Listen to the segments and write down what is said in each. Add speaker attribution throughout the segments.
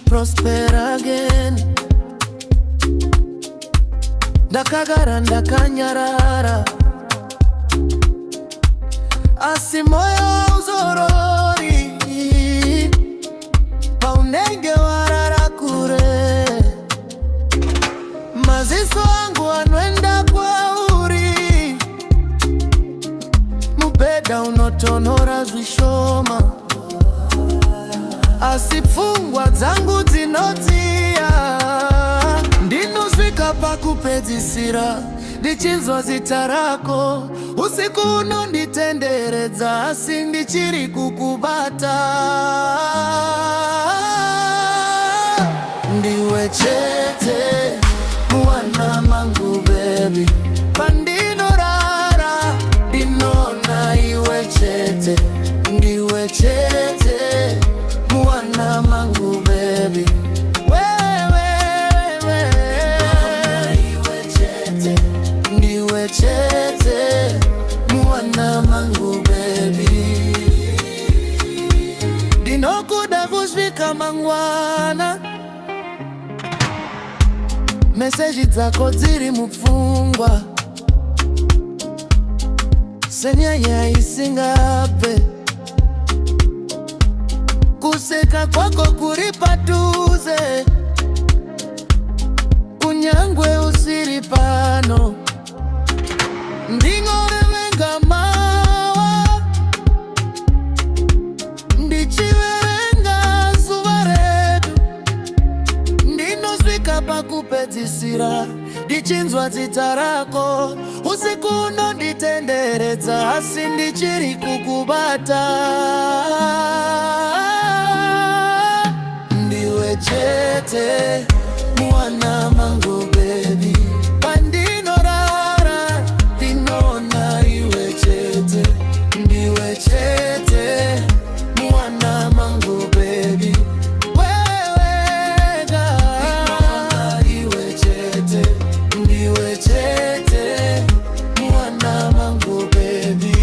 Speaker 1: Prosper again. Ndakagara ndakanyarara, asi moyo uzorori, paunenge warara kure. Maziso angu anwenda kwa uri, mubeda unotonora zwishoma. Asipfungwa dzangu dzinodziya, ndinozvika pakupedzisira ndichinzwa zita rako. Usiku unonditenderedza asi ndichiri kukubata. Ndiwe chete mwana mangu baby, pandinorara ndinona iwe chete. Ndiwe chete mwana mangu baby, iwe chete. Ndiwe chete mwana mangu baby, ndinokuda kusvika mangwana. Meseji dzako dziri mupfungwa, senyaya isingabve. Kuseka kwako kuri padhuze, kunyangwe usiri pano. Ndingorevenga mawa, ndichiverenga zuva redu. Ndinosvika pakupedzisira ndichinzwa zita rako. Usiku unonditenderedza asi ndichiri kukubata. Ndiwe chete mwana mangu baby, pandinorara ndinona iwe chete. Ndiwe chete mwana mangu baby, wewega iwe chete. Ndiwe chete mwana mangu baby,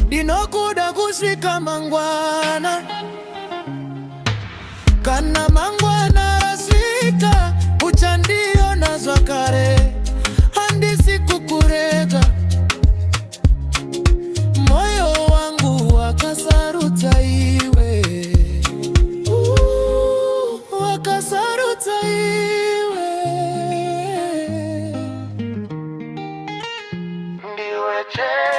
Speaker 1: ndinokuda kusvika mangwana. Kana mangwana asvika, uchandiona zvakare, handisi kukurega. Moyo wangu wakasarudza iwe, wakasarudza iwe. Ndiwe chete